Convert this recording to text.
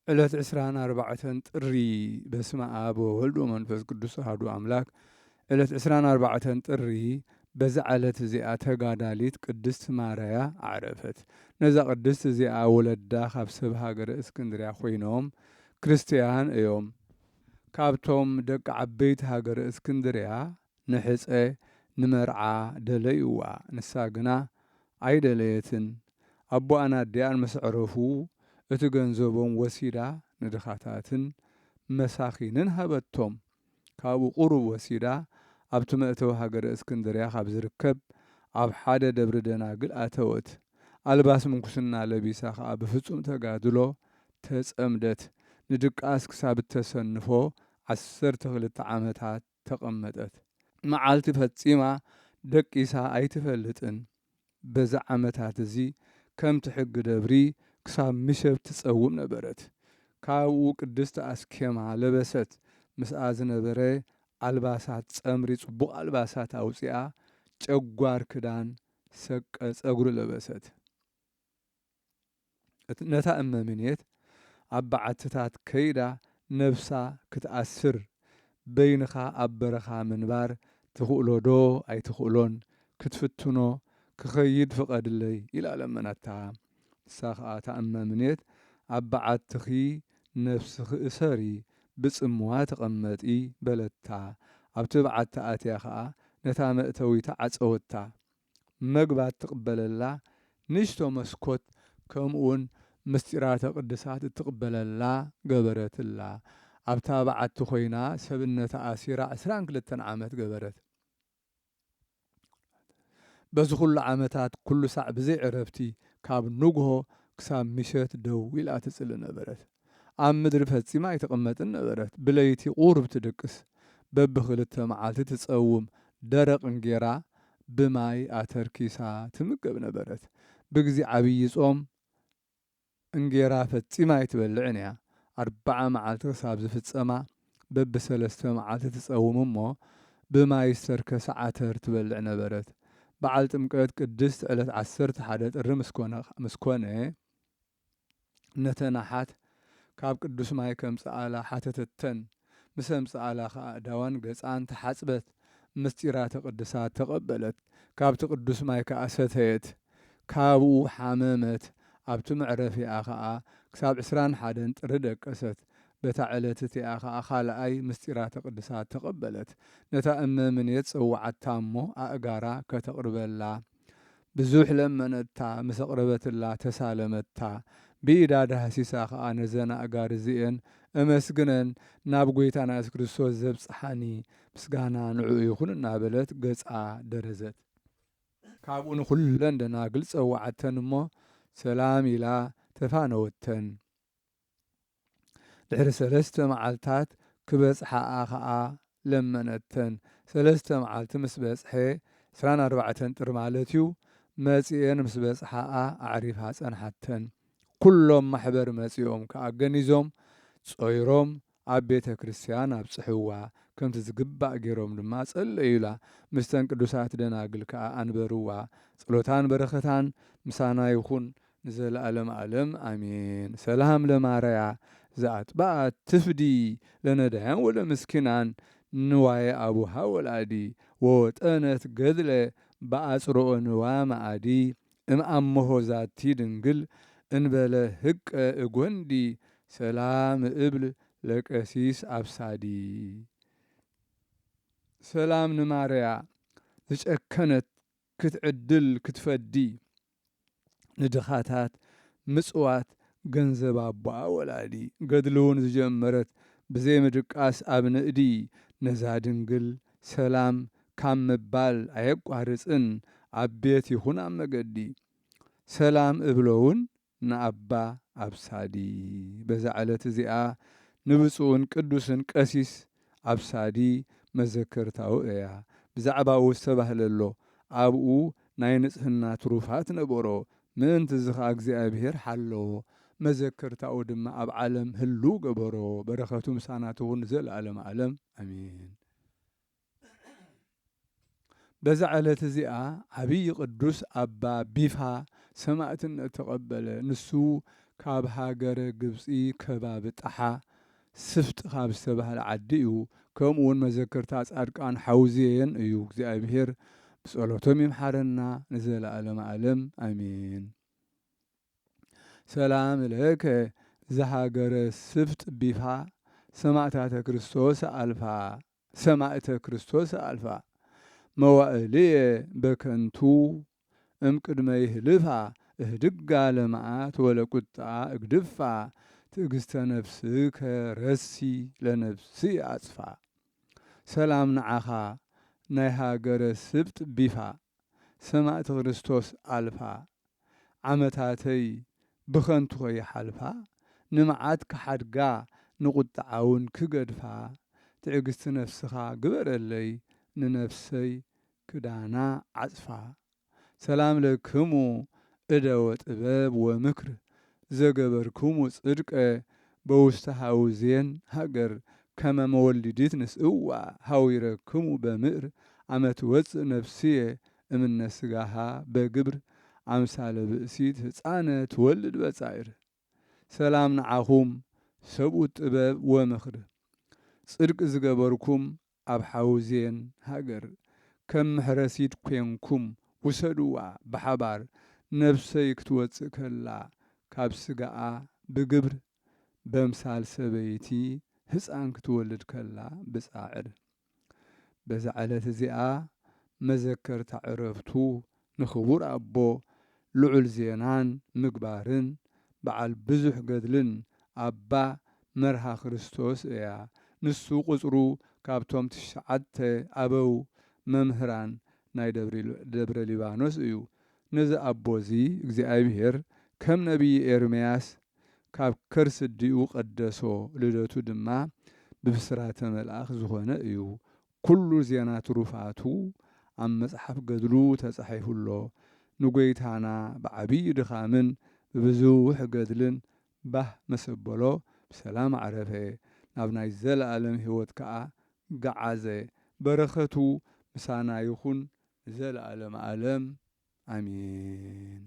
ዕለት 24 ጥሪ በስመ አብ ወወልድ ወመንፈስ ቅዱስ አሐዱ አምላክ። ዕለት 24 ጥሪ በዛ ዕለት እዚኣ ተጋዳሊት ቅድስት ማርያ ዓረፈት። ነዛ ቅድስት እዚኣ ወለዳ ካብ ሰብ ሃገረ እስክንድርያ ኮይኖም ክርስቲያን እዮም። ካብቶም ደቂ ዓበይቲ ሃገረ እስክንድርያ ንሕፀ ንመርዓ ደለይዋ፣ ንሳ ግና ኣይደለየትን። ኣቦኣና ኣዲያን ምስ ዕረፉ እቲ ገንዘቦም ወሲዳ ንድኻታትን መሳኺንን ሃበቶም። ካብኡ ቁሩብ ወሲዳ ኣብቲ መእተዊ ሃገረ እስክንድርያ ካብ ዝርከብ ኣብ ሓደ ደብሪ ደናግል ኣተወት። ኣልባስ ምንኩስና ለቢሳ ከዓ ብፍጹም ተጋድሎ ተጸምደት። ንድቃስ ክሳብ እተሰንፎ 12 ዓመታት ተቐመጠት። መዓልቲ ፈጺማ ደቂሳ ኣይትፈልጥን። በዛ ዓመታት እዚ ከምቲ ሕጊ ደብሪ ክሳብ ምሸት ትጸውም ነበረት። ካብኡ ቅድስቲ ኣስኬማ ለበሰት። ምስኣ ዝነበረ ኣልባሳት ጸምሪ ጽቡቕ ኣልባሳት ኣውፂኣ ጨጓር ክዳን ሰቀ ጸጉሪ ለበሰት። ነታ እመምኔት ኣብ በዓትታት ከይዳ ነብሳ ክትኣስር በይንኻ ኣብ በረኻ ምንባር ትኽእሎ ዶ ኣይትኽእሎን ክትፍትኖ ክኸይድ ፍቐድለይ ኢላ ለመናታ። ንሳ ከዓ ተኣመምኔት ኣብ በዓትኺ ነፍስኺ እሰሪ ብጽምዋ ተቐመጢ በለታ። ኣብቲ በዓቲ ኣትያ ከዓ ነታ መእተዊታ ዓፀወታ። መግባት ትቕበለላ ንእሽቶ መስኮት ከምኡውን ምስጢራተ ቅድሳት እትቕበለላ ገበረትላ። ኣብታ በዓቲ ኮይና ሰብነታ ኣሲራ 22 ዓመት ገበረት። በዚ ኩሉ ዓመታት ኩሉ ሳዕ ብዘይ ዕረፍቲ ካብ ንግሆ ክሳብ ምሸት ደው ኢላ ትጽሊ ነበረት። ኣብ ምድሪ ፈጺማ ኣይትቕመጥን ነበረት። ብለይቲ ቁሩብ ትድቅስ፣ በብክልተ መዓልቲ ትጸውም፣ ደረቕ እንጌራ ብማይ ኣተርኪሳ ትምገብ ነበረት። ብግዜ ዓብዪ ጾም እንጌራ ፈጺማ ኣይትበልዕን እያ። 40 መዓልቲ ክሳብ ዝፍጸማ በብ3 መዓልቲ ትጸውም እሞ ብማይ ዝተርከሰ ዓተር ትበልዕ ነበረት። በዓል ጥምቀት ቅድስት ዕለት 11 ጥሪ ምስኮነ ነተናሓት ካብ ቅዱስ ማይ ከምፅኣላ ሓተተተን። ምስ ኣምፅኣላ ከዓ እዳዋን ገፃን ተሓፅበት። ምስጢራተ ቅድሳት ተቐበለት። ካብቲ ቅዱስ ማይ ከዓ ሰተየት። ካብኡ ሓመመት። ኣብቲ መዕረፊኣ ከዓ ክሳብ 21 ጥሪ ደቀሰት። በታ ዕለት እቲኣ ከዓ ካልኣይ ምስጢራተ ቅድሳት ተቐበለት። ነታ እመምኔት ፀዋዓታ እሞ ኣእጋራ ከተቕርበላ ብዙሕ ለመነታ። ምስ ኣቕረበትላ ተሳለመታ። ብኢዳ ዳህሲሳ ከዓ ነዘን ኣእጋር እዚአን እመስግነን ናብ ጎይታና የሱስ ክርስቶስ ዘብፅሓኒ ምስጋና ንዑኡ ይኹን እናበለት ገፃ ደረዘት። ካብኡ ንኩለን ደናግል ፀዋዓተን እሞ ሰላም ኢላ ተፋነወተን። ድሕሪ 3 መዓልታት ክበፅሓኣ ከዓ ለመነተን። 3 መዓልቲ ምስ በፅሐ 24 ጥሪ ማለት እዩ መጺአን ምስ በፅሓኣ ኣዕሪፋ ጸንሓተን። ኩሎም ማሕበር መጺኦም ከዓ ገኒዞም ጾይሮም ኣብ ቤተ ክርስቲያን ኣብጽሕዋ። ከምቲ ዝግባእ ገይሮም ድማ ጸለዩላ። ምስተን ቅዱሳት ደናግል ከዓ ኣንበርዋ። ጸሎታን በረኸታን ምሳና ይኹን ንዘለዓለም ዓለም ኣሜን። ሰላም ለማርያ ዘኣጥባኣት ትፍዲ ለነዳያን ወለምስኪናን ንዋየ ኣቡሃ ወላዲ ወወጠነት ገድለ በኣጽርኦ ንዋ መዓዲ እምኣሞሆ ዛቲ ድንግል እንበለ ህቀ እጐንዲ ሰላም እብል ለቀሲስ ኣብሳዲ። ሰላም ንማርያ ዝጨከነት ክትዕድል ክትፈዲ ንድኻታት ምጽዋት ገንዘብ ኣቦኣ ወላዲ ገድልውን ዝጀመረት ብዘይ ምድቃስ ኣብ ንእዲ ነዛ ድንግል ሰላም ካብ ምባል ኣየቋርፅን ኣብ ቤት ይኹን ኣብ መገዲ ሰላም እብሎውን ንኣባ ኣብሳዲ። በዛ ዕለት እዚኣ ንብፁዕን ቅዱስን ቀሲስ ኣብሳዲ መዘከርታው እያ። ብዛዕባኡ ዝተባህለሎ ኣብኡ ናይ ንጽህና ትሩፋት ነበሮ። ምእንቲ ዝኻ እግዚኣብሔር ሓለዎ መዘከርታኡ ድማ ኣብ ዓለም ህሉ ገበሮ። በረኸቱ ምሳናት እውን ዘለዓለም ዓለም ኣሜን። በዛ ዕለት እዚኣ ዓብዪ ቅዱስ ኣባ ቢፋ ሰማዕትነት ተቐበለ። ንሱ ካብ ሃገረ ግብፂ ከባቢ ጣሓ ስፍጥ ካብ ዝተባህለ ዓዲ እዩ። ከምኡ እውን መዘከርታ ጻድቃን ሓውዜን እዩ። እግዚአብሔር ብጸሎቶም ይምሓረና ንዘለዓለመ ዓለም አሜን። ሰላም ለከ ዘሃገረ ስፍጥ ቢፋ ሰማዕታተ ክርስቶስ አልፋ ሰማዕተ ክርስቶስ አልፋ መዋዕልየ በከንቱ እምቅድመ ይህልፋ እህድጋ ለመዓት ወለቁጣ እግድፋ ትዕግስተ ነፍስከ ረሲ ለነፍሲ አጽፋ። ሰላም ንዓኻ ናይ ሃገረ ስብጥ ቢፋ ሰማዕቲ ክርስቶስ አልፋ ዓመታተይ ብኸንቱ ኸይሓልፋ ንመዓት ክሓድጋ ንቁጥዓውን ክገድፋ ትዕግስቲ ነፍስኻ ግበረለይ ንነፍሰይ ክዳና ዓጽፋ። ሰላም ለክሙ እደወ ጥበብ ወምክር ዘገበርክሙ ጽድቀ በውስተ ሃውዜን ሃገር ከመ መወልዲት ንስእዋ ሃዊረክሙ በምዕር አመት ወፅእ ነፍስየ እምነ ስጋሃ በግብር አምሳለ ብእሲት ሕፃነ ትወልድ በጻዕር። ሰላም ንዓኹም ሰብኡት ጥበብ ወምኽር ጽድቂ ዝገበርኩም ኣብ ሓውዜን ሃገር ከም ምሕረሲት ኮንኩም ውሰድዋ ብሓባር ነፍሰይ ክትወፅእ ከላ ካብ ስጋኣ ብግብር በምሳል ሰበይቲ ሕፃን ክትወልድ ከላ ብጻዕር። በዛ ዕለት እዚኣ መዘከርታ ዕረፍቱ ንኽቡር ኣቦ ልዑል ዜናን ምግባርን በዓል ብዙሕ ገድልን ኣባ መርሃ ክርስቶስ እያ። ንሱ ቁጽሩ ካብቶም 9 ኣበው መምህራን ናይ ደብረ ሊባኖስ እዩ። ነዚ ኣቦዚ እግዚኣብሔር ከም ነቢይ ኤርምያስ ካብ ከርሲ ዲኡ ቀደሶ ልደቱ ድማ ብብስራተ መልአኽ ዝኾነ እዩ። ኩሉ ዜና ትሩፋቱ ኣብ መጽሓፍ ገድሉ ተጻሒፉሎ ንጐይታና ብዓብዪ ድኻምን ብብዙሕ ገድልን ባህ መሰበሎ ብሰላም ዓረፈ ናብ ናይ ዘለዓለም ሕይወት ከዓ ገዓዘ። በረኸቱ ምሳና ይኹን ዘለዓለም ዓለም አሜን።